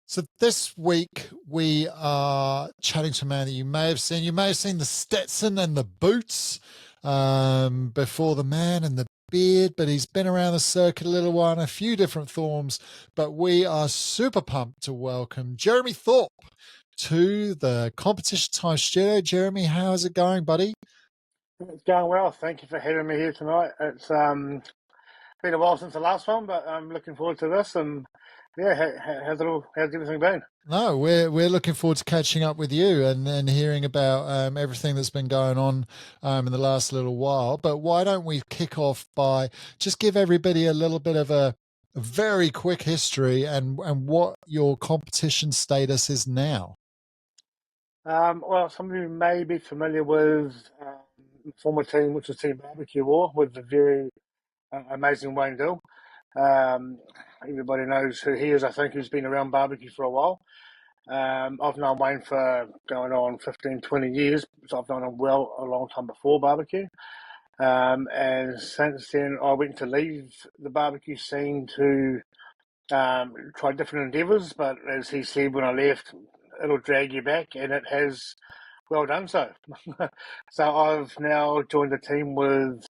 So this week we are chatting to a man that you may have seen. You may have seen the Stetson and the boots before the man and the beard, but he's been around the circuit a little while in a few different forms. But we are super pumped to welcome Jeremy Thorpe to the Competition Time studio. Jeremy, how's it going, buddy? It's going well. Thank you for having me here tonight. It's been a while since the last one, but I'm looking forward to this. And yeah, how's everything been? No, we're looking forward to catching up with you and hearing about everything that's been going on in the last little while. But why don't we kick off by just give everybody a little bit of a very quick history and what your competition status is now. Well, some of you may be familiar with former team, which was Team BBQ War, with the very amazing Wayne Dill. Um, Everybody knows who he is. I think he's been around barbecue for a while. I've known Wayne for going on 15, 20 years, so I've known him well a long time before barbecue. And since then, I went to leave the barbecue scene to try different endeavours. But as he said when I left, it'll drag you back, and it has well done so. So I've now joined the team with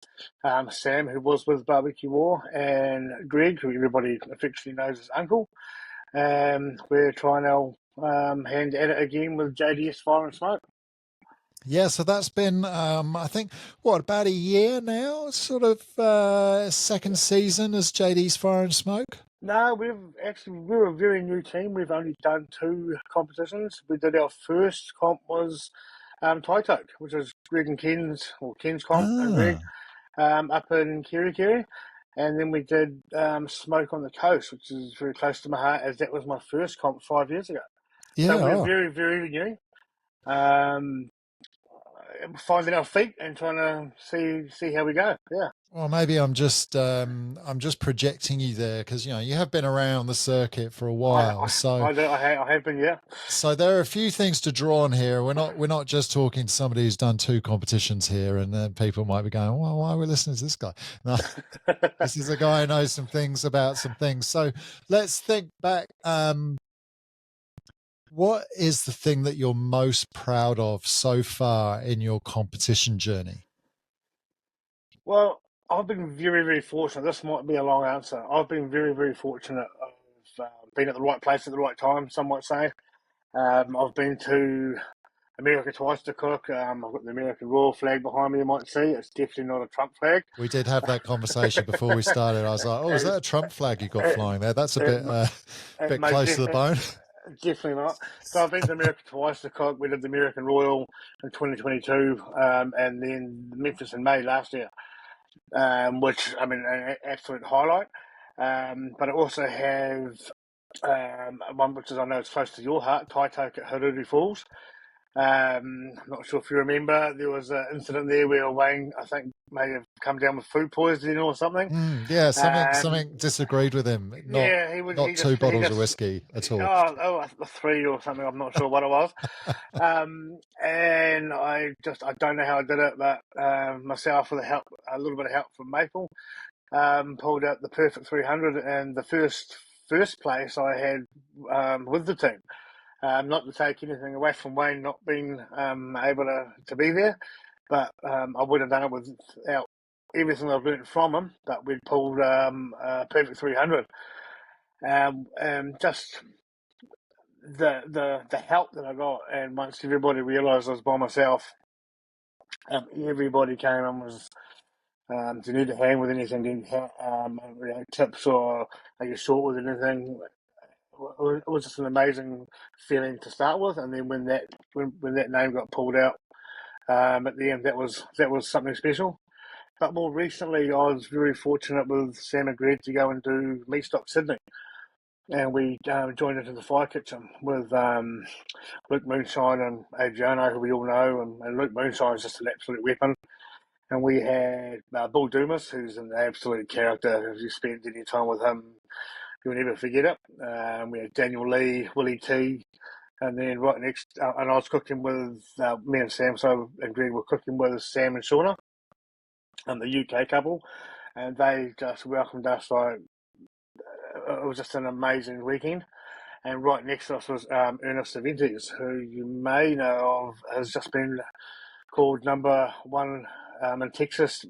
Sam, who was with Barbecue War, and Greg, who everybody affectionately knows as Uncle. We're trying our hand at it again with JDS Fire and Smoke. Yeah, so that's been, I think, what, about a year now, sort of second season as JD's Fire and Smoke? No, we're a very new team. We've only done two competitions. We did our first comp was Taitoke, which is Greg and Ken's comp and Greg Ah, up in Kirikiri. And then we did Smoke on the Coast, which is very close to my heart, as that was my first comp 5 years ago. So yeah. we're Oh. very, very new. Um, Finding our feet and trying to see how we go. Yeah. Well, maybe I'm just projecting you there because you have been around the circuit for a I, while. So I have been, yeah. so there are a few things to draw on here. We're not just talking to somebody who's done two competitions here, and then people might be going, "Well, why are we listening to this guy?" No, this is a guy who knows some things about some things. So let's think back. What is the thing that you're most proud of so far in your competition journey? Well, I've been very, very fortunate. This might be a long answer. I've been very, very fortunate of being at the right place at the right time, some might say. I've been to America twice to cook. I've got the American Royal flag behind me, you might see. It's definitely not a Trump flag. We did have that conversation before we started. I was like, "Oh, is that a Trump flag you got It, flying there? That's a it, bit, it bit most close to the definitely, bone." definitely not. So I've been to America twice to cook. We did the American Royal in 2022, and then Memphis in May last year, which, I mean, an absolute highlight. But I also have one which is, I know it's close to your heart, Taitoke at Haruru Falls. I'm not sure if you remember, there was an incident there where Wayne, I think, may have come down with food poisoning or something. Yeah, something Um, something disagreed with him. Not yeah, not two he bottles of just, whiskey at all. a three or something. I'm not sure what it was. And I don't know how I did it, but myself with a little bit of help from Maple, pulled out the perfect 300 and the first place I had with the team. Not to take anything away from Wayne not being able to be there, but I would have done it without everything I've learned from him. But we'd pulled a perfect 300. Just the help that I got, and once everybody realised I was by myself, everybody came and was. Do you need a hand with anything? Do you need tips or are you short with anything? It was just an amazing feeling to start with, and then when that name got pulled out at the end, that was something special. But more recently, I was very fortunate with Sam and Greg to go and do Meat Stock Sydney, and we joined into the fire kitchen with Luke Moonshine and Adriano, who we all know, and Luke Moonshine is just an absolute weapon. And we had Bull Dumas, who's an absolute character. If you spend any time with him, you'll never forget it. We had Daniel Lee, Willie T, and then right next, and I was cooking with me and Sam, and Greg were cooking with Sam and Shauna, and the UK couple, and they just welcomed us like it was just an amazing weekend. and right next to us was Ernest Cervantes, who you may know of, has just been called number one in Texas,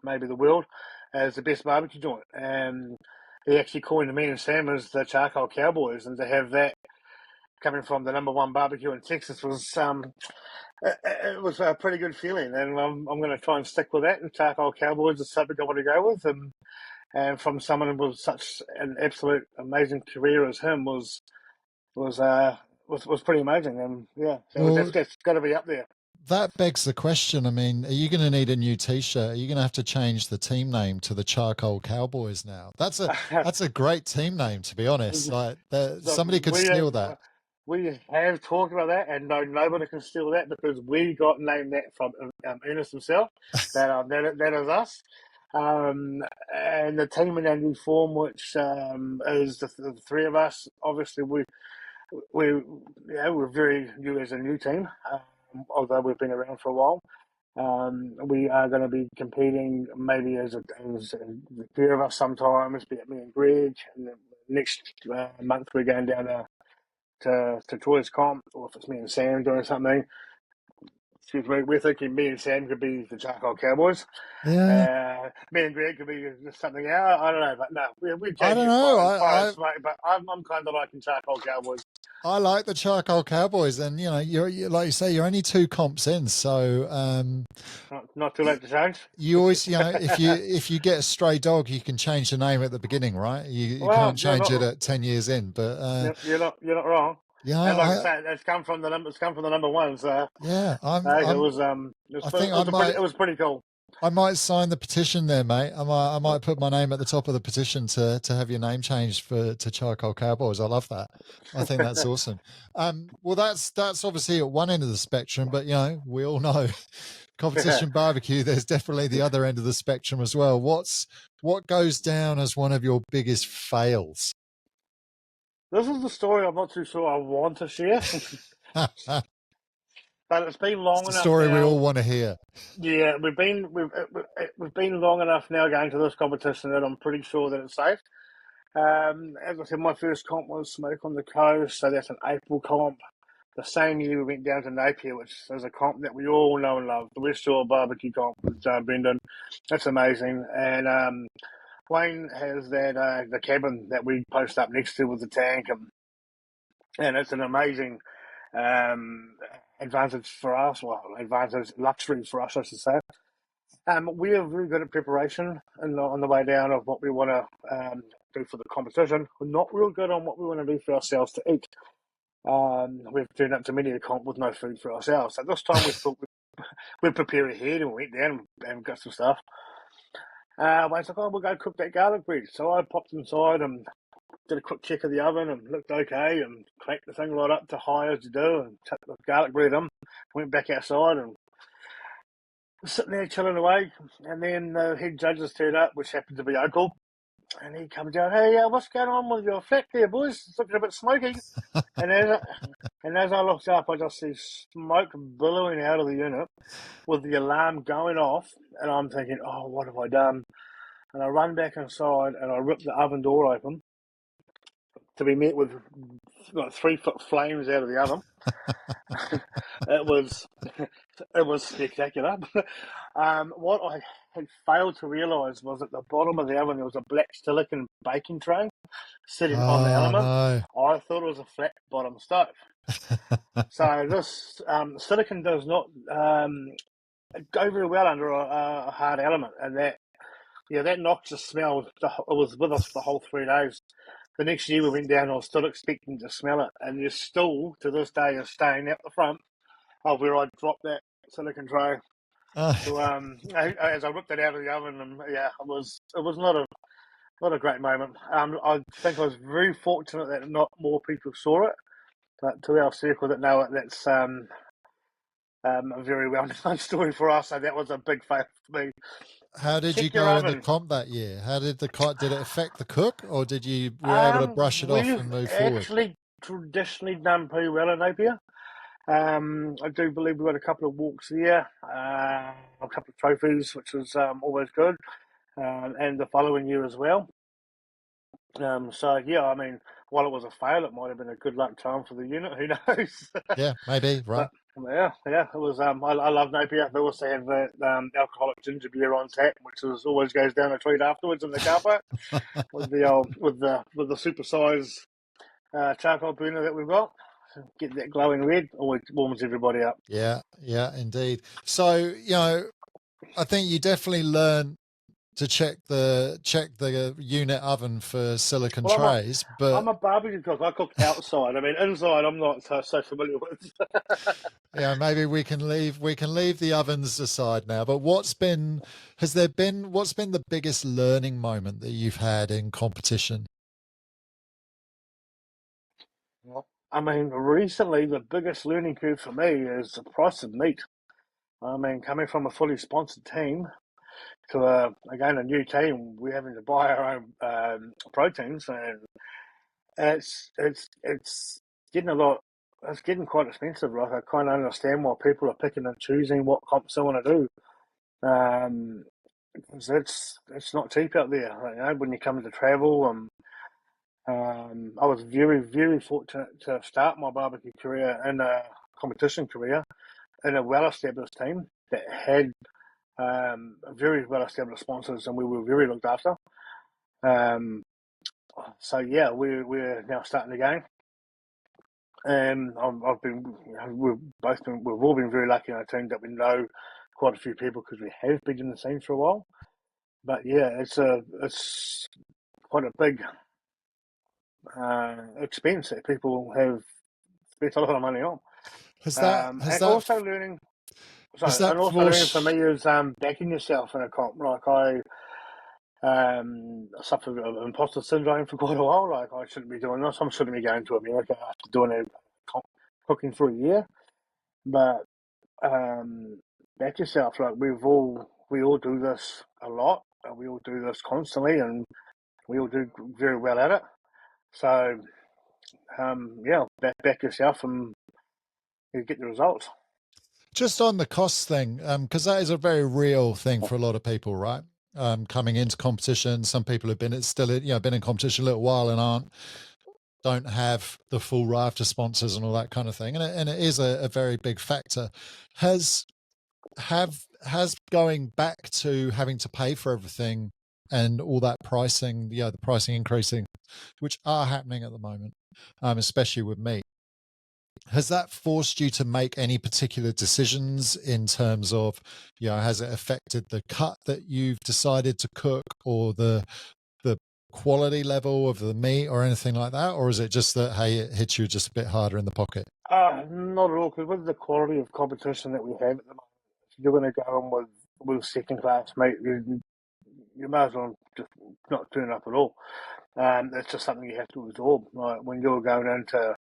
maybe the world, as the best barbecue joint. And he actually coined me and Sam as the Charcoal Cowboys, and to have that coming from the number one barbecue in Texas was it was a pretty good feeling, and I'm going to try and stick with that. And Charcoal Cowboys is something I want to go with, and from someone with such an absolute amazing career as him was pretty amazing. And yeah, so Well, that's got to be up there. that begs the question. I mean, are you going to need a new T-shirt? Are you going to have to change the team name to the Charcoal Cowboys now? That's a great team name, to be honest. Like, So somebody could steal that. we have talked about that, and no, nobody can steal that because we got named that from Ernest himself. That is us. And the team in our new form, which is the three of us. Obviously, we're very new as a new team, although we've been around for a while. We are going to be competing maybe as the pair of us sometimes, be it me and Greg. And the next month we're going down to Troy's comp, or if it's me and Sam doing something. Excuse me, we're thinking me and Sam could be the Charcoal Cowboys. Yeah, Me and Greg could be something else. I don't know, but no, we I change don't it know. fire and smoke. But I'm kind of liking Charcoal Cowboys. I like the Charcoal Cowboys, and you're like you say, you're only two comps in, so Not too late to change. you always, if you get a stray dog, you can change the name at the beginning, right? You Well, can't change it at 10 years in, but you're not wrong. yeah, And like I say, it's come from the number one. So yeah, it was I think I it was pretty cool. might sign the petition there, mate. I might put my name at the top of the petition to have your name changed to Charcoal Cowboys. I love that. I think that's awesome. Well, that's obviously at one end of the spectrum, but we all know Competition BBQ. There's definitely the other end of the spectrum as well. What goes down as one of your biggest fails? This is the story I'm not too sure I want to share, but it's been It's long the enough story we all now. want to hear. Yeah, we've been long enough now going to this competition that I'm pretty sure that it's safe. As I said, my first comp was Smoke on the Coast, so that's an April comp. The same year we went down to Napier, which is a comp that we all know and love, the West Shore Barbecue Comp with Brendan. That's amazing. And Wayne has that the cabin that we post up next to with the tank, and it's an amazing um, advantage for us, well, advantage luxury for us, I should say. We are very good at preparation and on the way down of what we want to do for the competition. We're not real good on what we want to do for ourselves to eat. We've turned up to many a comp with no food for ourselves. So this time we thought we'd prepare ahead, and we went down and got some stuff. Wayne's like, oh, we'll go cook that garlic bread. So I popped inside and did a quick check of the oven and looked okay, and cranked the thing right up to high as you do, and chucked the garlic bread in. Went back outside and was sitting there chilling away. And then the head judges turned up, which happened to be Uncle. And he comes down, hey, what's going on with your flat there, boys? It's looking a bit smoky. And as I looked up, I just see smoke billowing out of the unit with the alarm going off. And I'm thinking, oh, what have I done? And I run back inside and I rip the oven door open to be met with like 3 foot flames out of the oven. it was it was spectacular. What I had failed to realise was at the bottom of the oven there was a black silicon baking tray sitting on the Oh element. no. I thought it was a flat bottom stove. So this silicon does not go very well under a hard element, and that noxious smell was with us for the whole 3 days. The next year we went down, I was still expecting to smell it, and there's still, to this day, is staying out the front of where I dropped that silicon tray. So as I ripped it out of the oven, and yeah, it was not a great moment. I think I was very fortunate that not more people saw it, but to our circle that know it, that's a very well known story for us. So that was a big fail for me. How did you Check your go in the oven. comp that year? How did it affect the cook, or were you able to brush it off We've and move forward? actually traditionally done pretty well in Napier. I do believe we got a couple of walks there, a couple of trophies, which was always good, and the following year as well. So yeah, I mean, while it was a fail, it might have been a good luck charm for the unit. Who knows? Yeah, maybe, right. But yeah, it was. I love Napier. They also have the alcoholic ginger beer on tap, which is always goes down a treat afterwards in the car park with the supersize charcoal burner that we've got. Get that glowing red, always warms everybody up. Yeah, yeah, indeed. So, I think you definitely learn to check the unit oven for silicon Well, trays, but I'm a barbecue cook. I cook outside. I mean, inside I'm not so familiar with. maybe we can leave the ovens aside now. But what's been the biggest learning moment that you've had in competition? I mean, recently the biggest learning curve for me is the price of meat. I mean, coming from a fully sponsored team to again a new team, we're having to buy our own proteins, and it's getting a lot. It's getting quite expensive. Like I kind of understand why people are picking and choosing what comps they want to do. Um, 'Cause it's not cheap out there. When you come to travel, I was very fortunate to start my barbecue career in a competition career in a well-established team that had very well-established sponsors, and we were very looked after. Um, so yeah, we're now starting again, and I've been, we've all been very lucky in our team that we know quite a few people because we have been in the scene for a while. But yeah, it's quite a big expense that people have spent a lot of money on. Has that has And that also learning, has sorry, that and also learning for forced me is backing yourself in a comp. Like I suffered of imposter syndrome for quite a while. Like I shouldn't be doing this. I shouldn't be going to America after doing cooking for a year. But back yourself. Like we all do this a lot. And we all do this constantly, and we all do very well at it. So yeah, back yourself, and you get the results. just on the cost thing? Because that is a very real thing for a lot of people, right? Coming into competition, some people have been in competition a little while and don't have the full raft of sponsors and all that kind of thing, and it is a very big factor. Has has going back to having to pay for everything and all that pricing, the pricing increasing, which are happening at the moment, especially with meat, has that forced you to make any particular decisions in terms of, has it affected the cut that you've decided to cook, or the quality level of the meat, or anything like that? Or is it just that, hey, it hits you just a bit harder in the pocket? Not at all, because with the quality of competition that we have at the moment, if you're going to go on with second class, mate, you might as well just not turn up at all. It's just something you have to absorb. Like when you're going into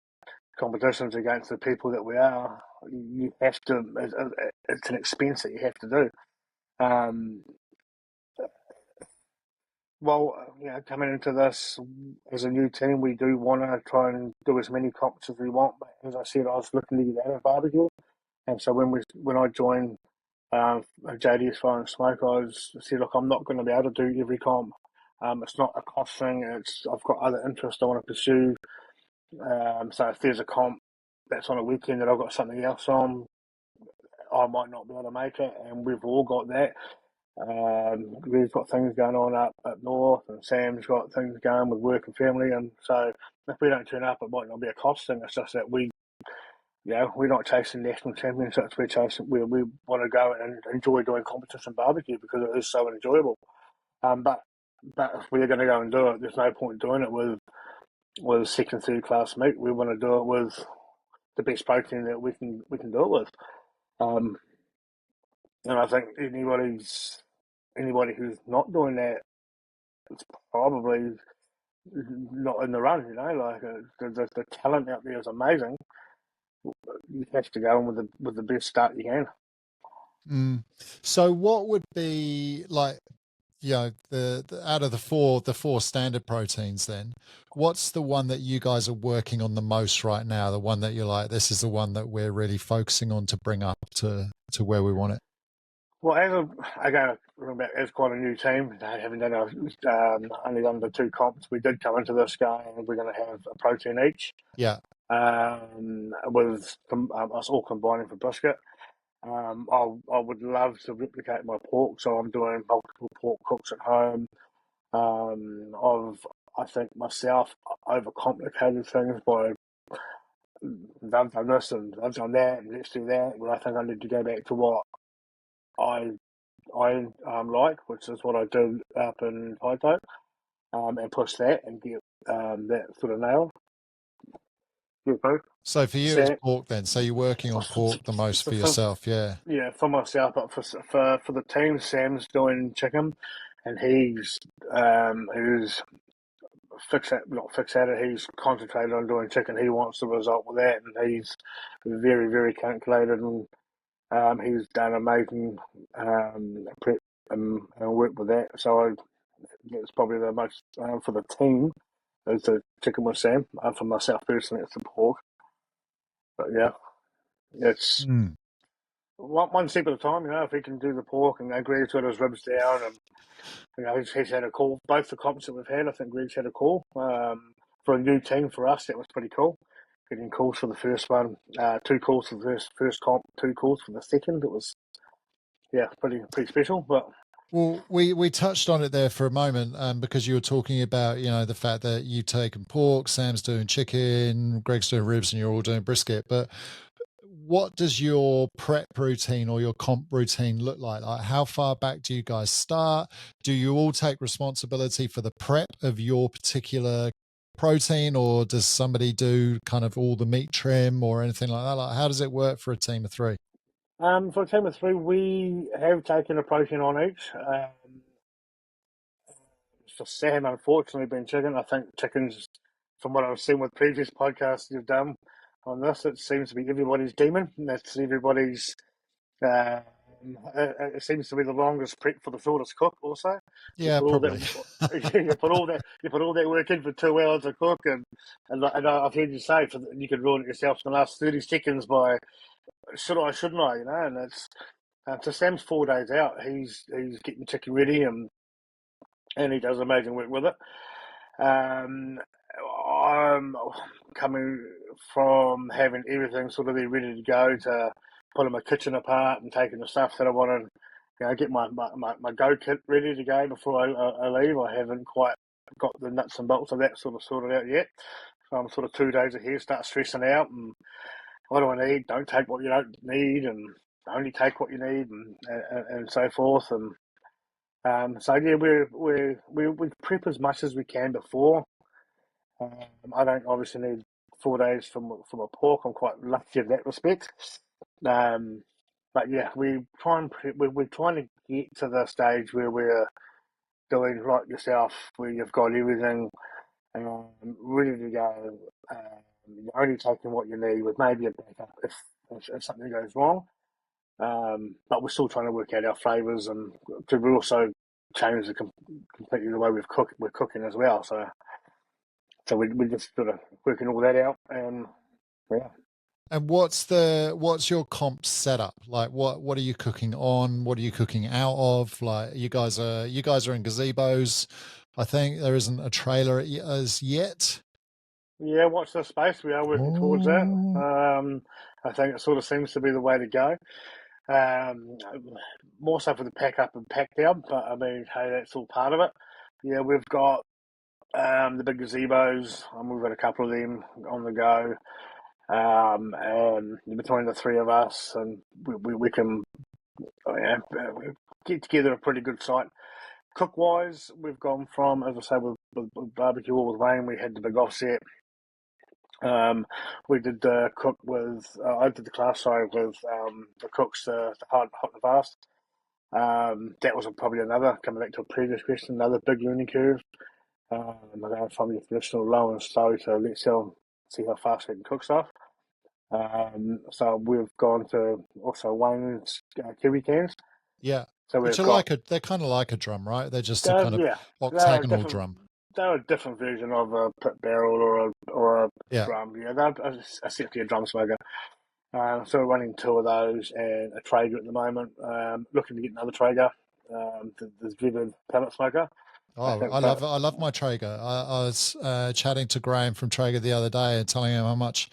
competitions against the people that we are, you have to. It's an expense that you have to do. Um, coming into this as a new team, we do want to try and do as many comps as we want. But as I said, I was looking to get out of barbecue, and so when I joined JD's Fire and Smoke, said, look, I'm not going to be able to do every comp. It's not a cost thing. I've got other interests I want to pursue. So if there's a comp that's on a weekend that I've got something else on, I might not be able to make it, and we've all got that. We've got things going on up north, and Sam's got things going with work and family, and so if we don't turn up, it might not be a cost thing. It's just that we're not chasing national championships. We want to go and enjoy doing competition barbecue because it is so enjoyable. But if we're going to go and do it, there's no point doing it with second, third class meat. We want to do it with the best protein that we can do it with. Um, and I think anybody who's not doing that, it's probably not in the run. Like the talent out there is amazing. You have to go in with the best start you can. Mm. So what would be like, the out of the four standard proteins, then what's the one that you guys are working on the most right now? The one that you're like, this is the one that we're really focusing on to bring up to where we want it? Well, again, remember, it's quite a new team. They haven't done only done the 2 comps. We did come into this guy, and we're going to have a protein each, Yeah. with us all combining for brisket. I would love to replicate my pork, so I'm doing multiple pork cooks at home. I think myself overcomplicated things by I've done this and I've done that and let's do that. Well, I think I need to go back to what I I like, which is what I do up in Taito, and push that and get that sort of nailed. Yeah, both. So for you, it's Sam, pork then. So you're working on pork the most for for, yourself. Yeah. yeah, for myself, but for the team, Sam's doing chicken, and he's not fixated. He's concentrated on doing chicken. He wants the result with that, and he's very very calculated, and he's done amazing prep and work with that. So it's probably the most for the team is the chicken with Sam. For myself personally, it's the pork. But yeah, it's Mm. one step at a time. If he can do the pork and Greg's got his ribs down, and he's had a call. Both the comps that we've had, I think Greg's had a call for a new team for us. That was pretty cool. Getting calls for the first one, 2 calls for the first comp, 2 calls for the second. It was pretty special. But Well, we touched on it there for a moment, because you were talking about, the fact that you've taken pork, Sam's doing chicken, Greg's doing ribs, and you're all doing brisket. But what does your prep routine or your comp routine look like? Like, how far back do you guys start? Do you all take responsibility for the prep of your particular protein, or does somebody do kind of all the meat trim or anything like that? Like, how does it work for a team of three? for a team of three, we have taken a protein on each. For Sam, unfortunately, been chicken. I think chickens, from what I've seen with previous podcasts you've done on this, it seems to be everybody's demon. That's everybody's. Um, it seems to be the longest prep for the shortest cook. Also, you Yeah, put all that, probably. you put all that work in for 2 hours to cook, and I've heard you say you could ruin it yourself in the last 30 seconds by shouldn't I? And it's so Sam's 4 days out. He's getting chicken ready and he does amazing work with it. Um, I'm coming from having everything sort of there ready to go to pulling my kitchen apart and taking the stuff that I want to, get my go kit ready to go before I leave. I haven't quite got the nuts and bolts of that sort of sorted out yet. So I'm sort of 2 days ahead, start stressing out and what do I need? Don't take what you don't need, and only take what you need, and so forth. And so yeah, we prep as much as we can before. I don't obviously need 4 days from a pork. I'm quite lucky in that respect. Um, but yeah, we try and we're trying to get to the stage where we're doing like yourself, where you've got everything ready to go. You're only taking what you need with maybe a backup if something goes wrong. But we're still trying to work out our flavours and to also change completely the way we're cooking as well. So we're just sort of working all that out, and yeah. And what's your comp setup? Like, what are you cooking on? What are you cooking out of? Like, you guys are in gazebos. I think there isn't a trailer as yet. Yeah, watch this space. We are working towards that. Oh, I think it sort of seems to be the way to go. Um, More so for the pack up and pack down, but I mean, hey, that's all part of it. Yeah, we've got the big gazebos, and we've got a couple of them on the go. And between the three of us, and we can get together a pretty good site. Cook wise, we've gone from, as I say, with barbecue all with Wayne, we had the big offset. We did the cook with, I did the class side with the cooks, the hot and fast. That was probably another, coming back to a previous question, another big learning curve. I'm going from your traditional low and slow to let's see how fast we can cook stuff. So we've gone to also Wayne's kiwi cans. yeah. So Which we've are got, they're kind of like a drum, right? They're just a kind of yeah, they're a octagonal different, drum. they're a different version of a pit barrel or a Yeah. drum. Yeah, they're essentially a drum smoker. So we're running two of those and a Traeger at the moment. Looking to get another Traeger, the dreaded pellet smoker. I Oh, think, I love my Traeger. I was chatting to Graham from Traeger the other day and telling him how much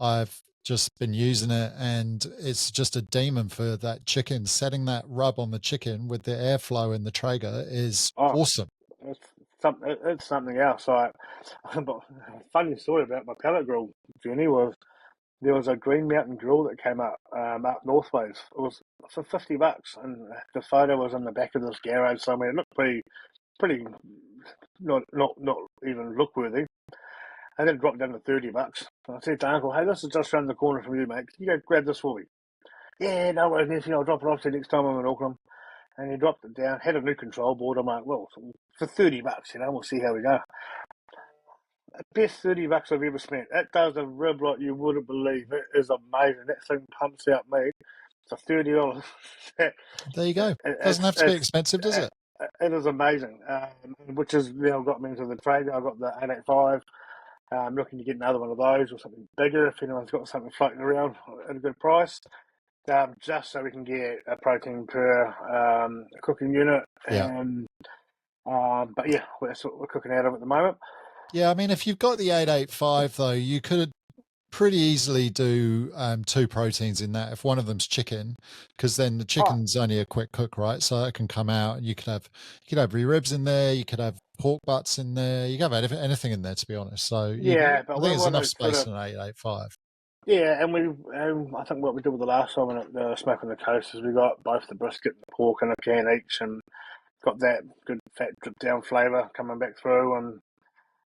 I've just been using it, and it's just a demon for that chicken. Setting that rub on the chicken with the airflow in the Traeger is oh, awesome. it's something else. But funny story about my pellet grill journey was there was a Green Mountain grill that came up northways. It was for $50, and the photo was in the back of this garage somewhere. It looked pretty not even look worthy. And then it dropped down to $30. And I said to Uncle, "Hey, this is just around the corner from you, mate. Can you go grab this for me?" "Yeah, no worries, nephew. I'll drop it off to you next time I'm in Auckland." And he dropped it down. Had a new control board. I'm like, well, for $30, we'll see how we go. Best $30 I've ever spent. It does a rib like you wouldn't believe. It is amazing. That thing pumps out meat for $30. There you go. Doesn't it's have to be it's expensive, does it? it is amazing. Which has now got me into the Traeger. I got the 885. I'm looking to get another one of those or something bigger if anyone's got something floating around at a good price. Just so we can get a protein per cooking unit. Yeah. But yeah, that's what we're cooking out of at the moment. Yeah, I mean, if you've got the 885 though, you could pretty easily do two proteins in that if one of them's chicken, because then the Oh, chicken's only a quick cook, right? So it can come out and you could have ribs in there, you could have pork butts in there, you can have anything in there, to be honest. So yeah, I but think we're there's one of enough those sort space of in an 885. yeah, and I think what we did with the last one at the Smoke on the Coast is we got both the brisket and the pork in a can each, and got that good fat drip down flavour coming back through, and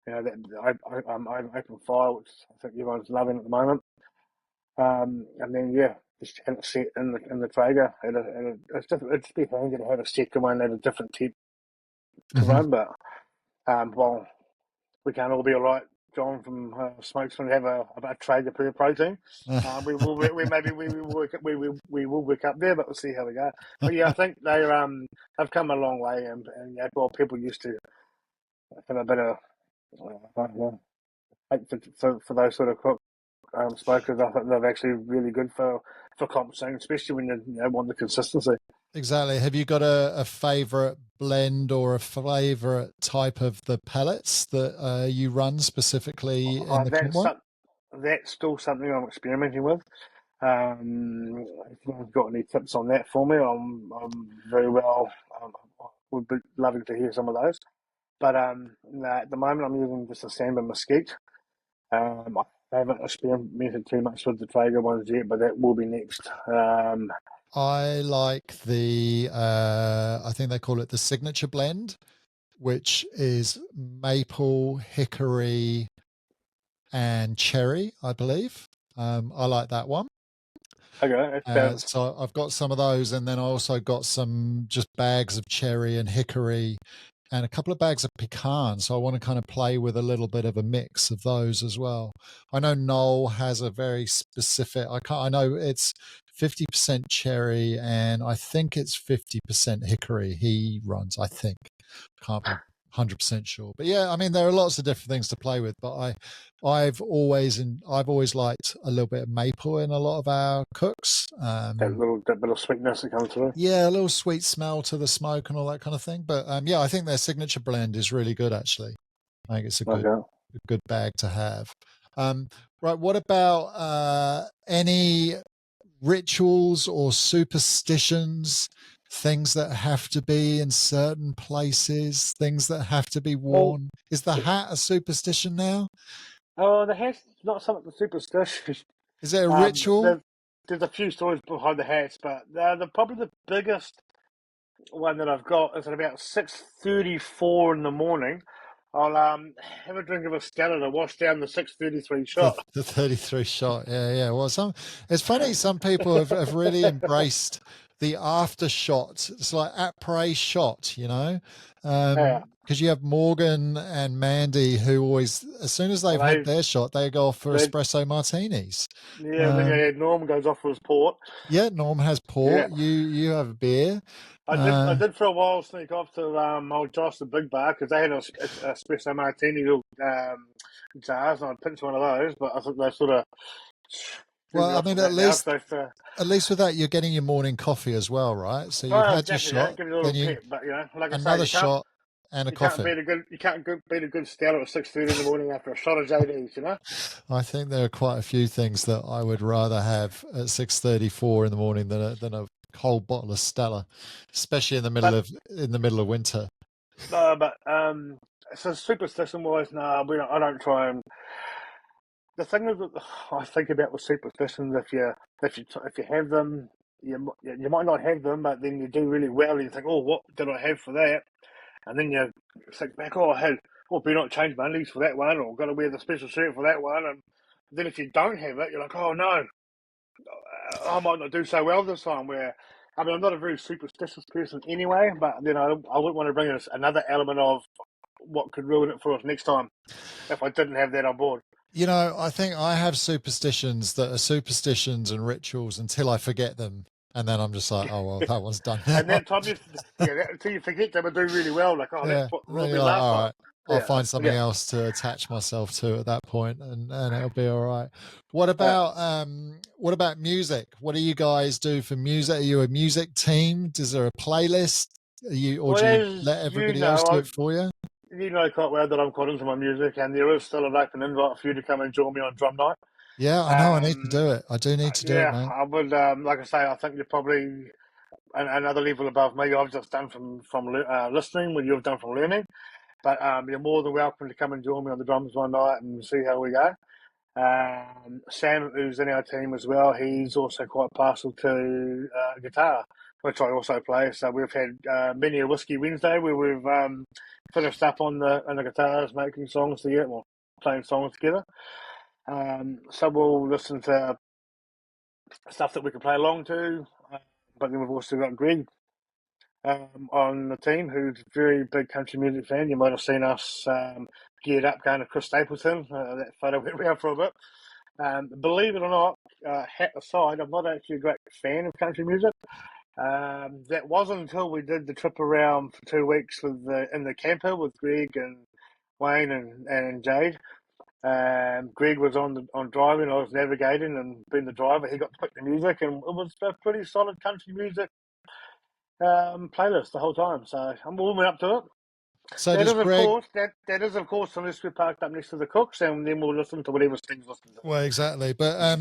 that open fire, which I think everyone's loving at the moment. And then yeah, just have it set in the Traeger. It's just be handy to have a second one at a different temp to Hmm. run, but well, we can't all be all right. John from Smokesman have a Traeger per protein. We will work up there, but we'll see how we go. But yeah, I think they've come a long way, and yeah, well, people used to have a bit of I don't know, hate for those sort of smokers. I think they're actually really good for compensating, especially when you want the consistency. Exactly. Have you got a favorite blend or a favorite type of the pellets that you run specifically in Uh, the comp that's one? some- that's still something I'm experimenting with. If you've got any tips on that for me, I'm very well. Would be loving to hear some of those. But nah, at the moment, I'm using just a Samba Mesquite. I haven't experimented too much with the Traeger ones yet, but that will be next. I like I think they call it the signature blend, which is maple, hickory, and cherry, I believe. I like that one. Okay, that sounds So I've got some of those, and then I also got some just bags of cherry and hickory, and a couple of bags of pecan. So I want to kind of play with a little bit of a mix of those as well. I know Noel has a very specific. I know it's 50% cherry, and I think it's 50% hickory. He runs. I think, can't be 100% sure, but yeah, I mean there are lots of different things to play with. But I've always liked a little bit of maple in a lot of our cooks. that bit of sweetness that comes through. Yeah, a little sweet smell to the smoke and all that kind of thing. But yeah, I think their signature blend is really good. Actually, I think it's Okay. a good bag to have. Um, right, what about any rituals or superstitions? Things that have to be in certain places, things that have to be Well, worn. Is the hat a superstition now? oh, the hat's not something superstitious. Is it a Um, ritual? there's, there's a few stories behind the hats, but probably the biggest one that I've got is at about 6:34 in the morning. I'll have a drink of a Stella to wash down the 6:33 shot. The 33 shot. Yeah, yeah. Well, it's funny. Some people have really embraced the after shot. It's like après shot, Yeah, because you have Morgan and Mandy who always, as soon as they've and had their shot, they go off for they, espresso martinis. yeah, and then Um, Norm goes off for his port. yeah, Norm has Yeah, port. You have a beer. I Uh, did for a while sneak off to old Josh the Big Bar because they had a espresso martini little jars, and I pinched one of those, but I think they sort of Keep Well, me I off mean, from that now. So, at least with that, you're getting your morning coffee as well, right? So you've oh, had your exactly that. shot, Give you a little then you pep, but like I say, another shot and a you can't coffee. beat a good Stella at 6:30 in the morning after a shot of JDs. I think there are quite a few things that I would rather have at 6:34 in the morning than a cold bottle of Stella, especially But in the middle of winter. no, but so superstition wise, no, I don't try and. The thing is, I think about with superstitions, if you have them, you might not have them, but then you do really well, and you think, oh, what did I have for that? And then you think back, oh, better not change my undies for that one, or got to wear the special shirt for that one. And then if you don't have it, you're like, oh no, I might not do so well this time. I mean, I'm not a very superstitious person anyway, but then I wouldn't want to bring us another element of what could ruin it for us next time if I didn't have that on board. You know, I think I have superstitions that are superstitions and rituals until I forget them. And then I'm just like, oh, well, that one's done now. And that time, until you forget them and do really well, like, oh, that's Yeah. what And then robbed me you're like, last all time. right, I'll Yeah, find something yeah. else to attach myself to at that point and it'll be all right. What about music? What do you guys do for music? Are you a music team? Is there a playlist? Or Well, do you as let you everybody else do know, it for you? you know quite well that I'm quite into my music, and there is still an open invite for you to come and join me on drum night. Yeah, I know I need to Um, do it. I do need to do it, yeah, mate. I would. Like I say, I think you're probably another level above me. I've just done from listening, what you've done from learning. But you're more than welcome to come and join me on the drums one night and see how we go. Sam, who's in our team as well, he's also quite partial to guitar, which I also play. So we've had many a whiskey Wednesday where we've finished up on the guitars, making songs together, well, playing songs together. So we'll listen to stuff that we can play along to. But then we've also got Greg on the team who's a very big country music fan. You might have seen us geared up going to Chris Stapleton. That photo went around for a bit. Believe it or not, hat aside, I'm not actually a great fan of country music. That wasn't until we did the trip around for 2 weeks in the camper with Greg and Wayne and Jade. Greg was on driving, I was navigating and being the driver. He got to pick the music, and it was a pretty solid country music playlist the whole time. So I'm warming up to it. So That does is, of Greg course, unless we're parked up next to the Cooks, and then we'll listen to whatever Sting's listening well exactly. But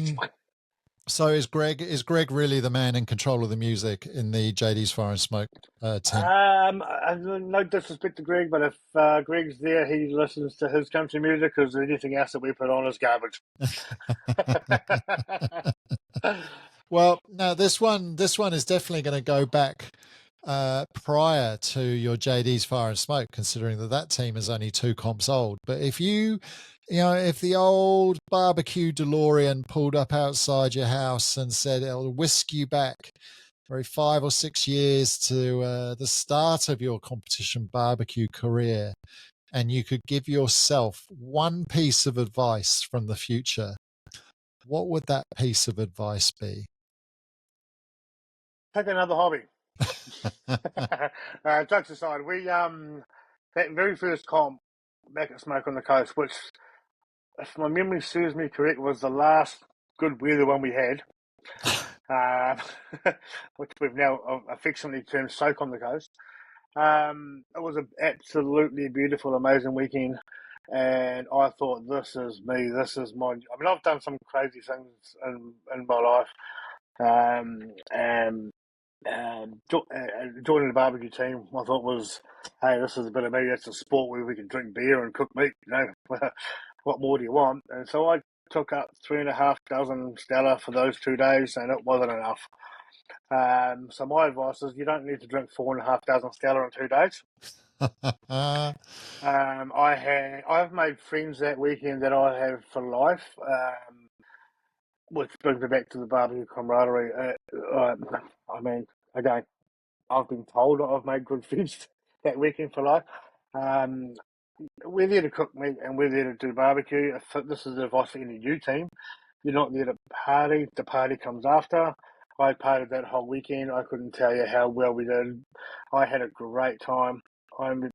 so is Greg really the man in control of the music in the JD's Fire and Smoke to. team? No disrespect to Greg, but if Greg's there, he listens to his country music because anything else that we put on is garbage. Well, now this one is definitely going to go back prior to your JD's Fire and Smoke, considering that team is only 2 comps old. But if the old barbecue DeLorean pulled up outside your house and said it'll whisk you back maybe 5 or 6 years to the start of your competition barbecue career, and you could give yourself one piece of advice from the future, what would that piece of advice be? Pick another hobby. Jokes aside, we that very first comp back at Smoke on the Coast, which, if my memory serves me correct, was the last good weather one we had. Uh, which we've now affectionately termed Soak on the Coast. It was an absolutely beautiful, amazing weekend, and I thought, this is me. This is my. I mean, I've done some crazy things in my life, and joining the barbecue team, I thought was, hey, this is a bit of me. It's a sport where we can drink beer and cook meat. What more do you want? And so I took up 3.5 dozen Stella for those 2 days, and it wasn't enough. So my advice is you don't need to drink 4.5 dozen Stella in 2 days. I've made friends that weekend that I have for life, which brings me back to the barbecue camaraderie. I mean, again, I've been told that I've made good friends that weekend for life. Um, we're there to cook meat and we're there to do barbecue. If this is the advice for any new team, you're not there to party. The party comes after. I partied that whole weekend. I couldn't tell you how well we did. I had a great time. I'm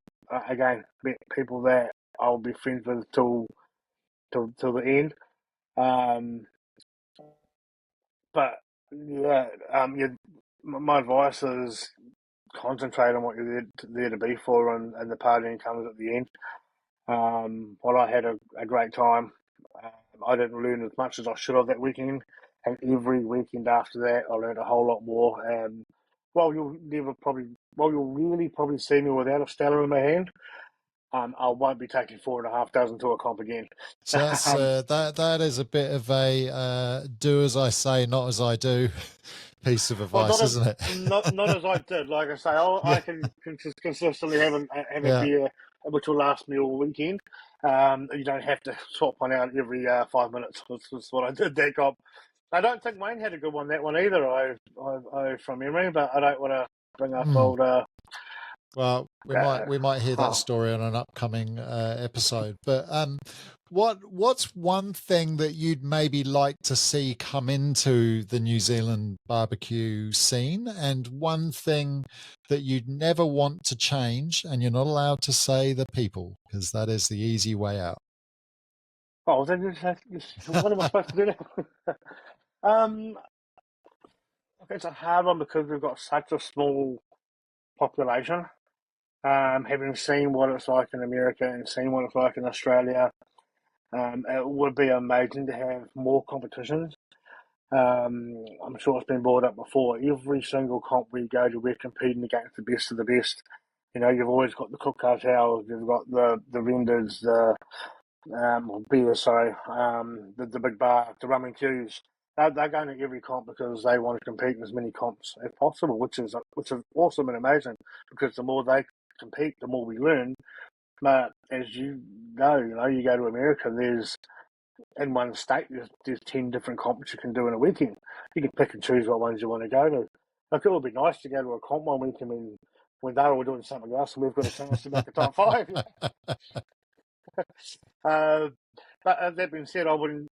again met people that I'll be friends with till the end. Um, but yeah, my advice is concentrate on what you're there to be for, and the partying comes at the end. Well, I had a great time. I didn't learn as much as I should have that weekend, and every weekend after that, I learned a whole lot more. While you'll really probably see me without a Stella in my hand, I won't be taking 4,500 to a comp again. So that's um, that is a bit of a do as I say, not as I do piece of well, advice, isn't it? not as I did. Like I say, Yeah, I can consistently have a yeah. beer, which will last me all weekend. You don't have to swap one out every 5 minutes. That's what I did that comp. I don't think Wayne had a good one that one either. I from memory, but I don't want to bring up Mm. old. Well, we might hear that Oh, story on an upcoming episode. But what's one thing that you'd maybe like to see come into the New Zealand barbecue scene, and one thing that you'd never want to change, and you're not allowed to say the people because that is the easy way out. then what am I supposed to do now? um, it's a hard one because we've got such a small population. Having seen what it's like in America and seen what it's like in Australia, it would be amazing to have more competitions. I'm sure it's been brought up before. Every single comp we go to, we're competing against the best of the best. You know, you've always got the cook cartels, you've got the vendors, or beers, sorry, the big bar, the rum and queues. They're going to every comp because they want to compete in as many comps as possible, which is awesome and amazing. Because the more they compete, the more we learn. But as you know, you go to America, there's in one state, there's 10 different comps you can do in a weekend. You can pick and choose what ones you want to go to. Like, it would be nice to go to a comp one weekend when they're all doing something else and we've got a chance to make a top five. uh, but that being said, I wouldn't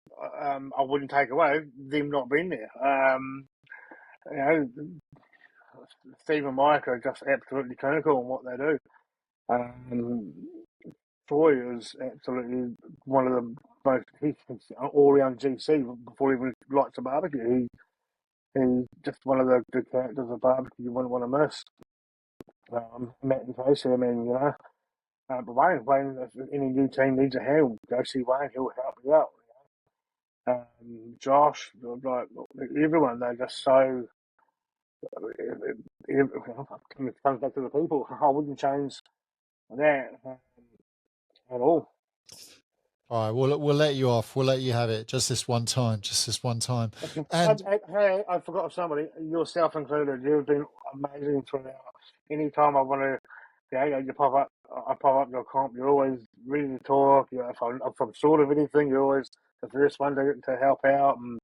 take away them not being there. You know, Steve and Mike are just absolutely clinical in what they do. Um, Troy is absolutely one of the most, he's all round GC before he even likes a barbecue. He's just one of the characters of barbecue you wouldn't want to miss. Matt and Casey, I mean, you know, but Wayne, if any new team needs a hand, go see Wayne, he'll help you out. Josh, like everyone, they're just so. It comes back to the people. I wouldn't change that at all. All right, we'll let you off. We'll let you have it just this one time. Just this one time. And Hey, I forgot somebody, yourself included. You've been amazing throughout. Anytime I want to, yeah, you pop up, I pop up your comp. You're always ready to talk. You know, if I'm short of anything, you're always the first one to help out, and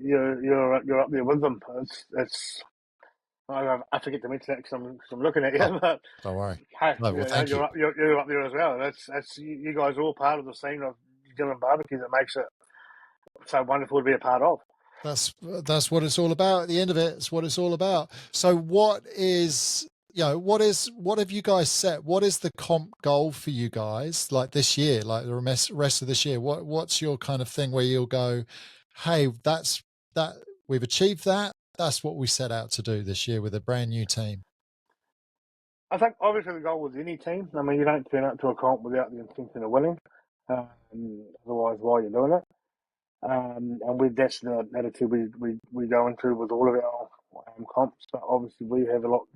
you know you're up there with them. It's I forget to mention that because I'm looking at oh, you, but don't worry. hey, No, you well, know, thank you. you're up there as well. That's you guys are all part of the scene of New Zealand barbecue that makes it so wonderful to be a part of. That's what it's all about. At the end of it, it's what it's all about. So, what have you guys set? What is the comp goal for you guys, like this year, like the rest of this year? What's your kind of thing where you'll go, hey, that's that we've achieved that. That's what we set out to do this year with a brand new team. I think obviously the goal with any team. I mean, you don't turn up to a comp without the intention of winning. Otherwise, why are you doing it? And that's the attitude we go into with all of our comps. But obviously, we've a lot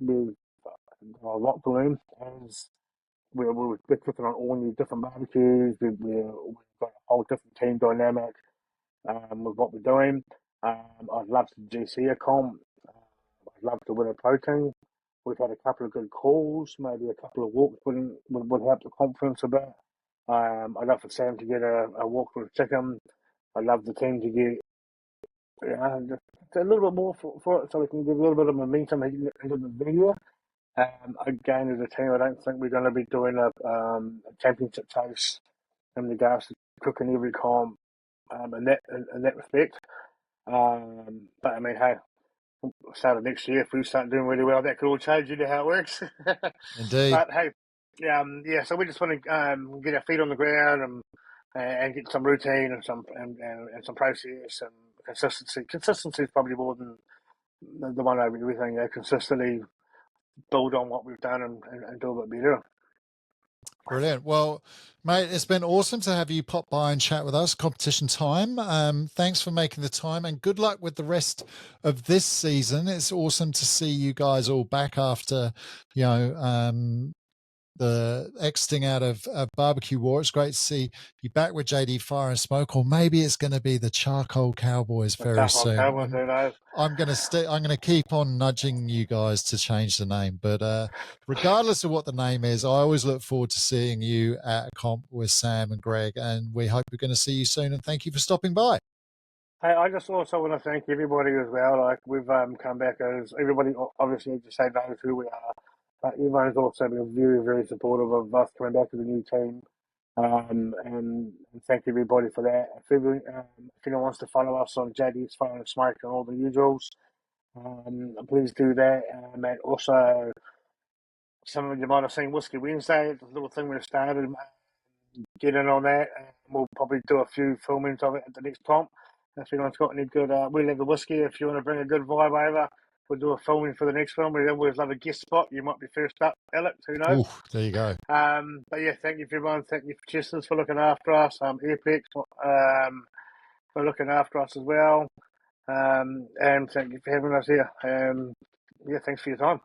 to learn as we're cooking on all new different barbecues. We've got a whole different team dynamic with what we're doing. I'd love to GC a comp. I'd love to win a protein. We've had a couple of good calls, maybe a couple of walks would help the confidence a bit. I'd love for Sam to get a walk with chicken. I'd love the team to get just a little bit more for it so we can get a little bit of momentum into the video. Again, as a team, I don't think we're going to be doing a championship chase in regards to cooking every comp in that respect. But I mean, hey, start of next year, if we start doing really well, that could all change. You know how it works. Indeed. But hey, yeah. So we just want to get our feet on the ground and get some routine and some process consistency. Consistency is probably more than the one over everything. Consistently build on what we've done and do a bit better. Brilliant. Well, mate, it's been awesome to have you pop by and chat with us. Competition time. Thanks for making the time, and good luck with the rest of this season. It's awesome to see you guys all back after, the exiting out of BBQ War. It's great to see you back with JD Fire and Smoke, or maybe it's going to be the Charcoal Cowboys very soon. Who knows? I'm going to keep on nudging you guys to change the name, but regardless of what the name is, I always look forward to seeing you at a comp with Sam and Greg, and we hope we're going to see you soon. And thank you for stopping by. Hey, I just also want to thank everybody as well. Like we've come back as everybody obviously just say knows who we are, but everyone's also been very, very supportive of us coming back to the new team. And thank everybody for that. If anyone wants to follow us on JD's Phone and Smoke and all the usuals, please do that. And also, some of you might have seen Whiskey Wednesday, the little thing we've started. Get in on that, and we'll probably do a few filmings of it at the next comp. If anyone's got any good, we'll have the whiskey. If you want to bring a good vibe over, we'll do a filming for the next film. We always love a guest spot. You might be first up, Alex. Who knows? Ooh, there you go. But yeah, thank you for everyone. Thank you for Chesters for looking after us. Apex for looking after us as well. And thank you for having us here. Yeah, thanks for your time.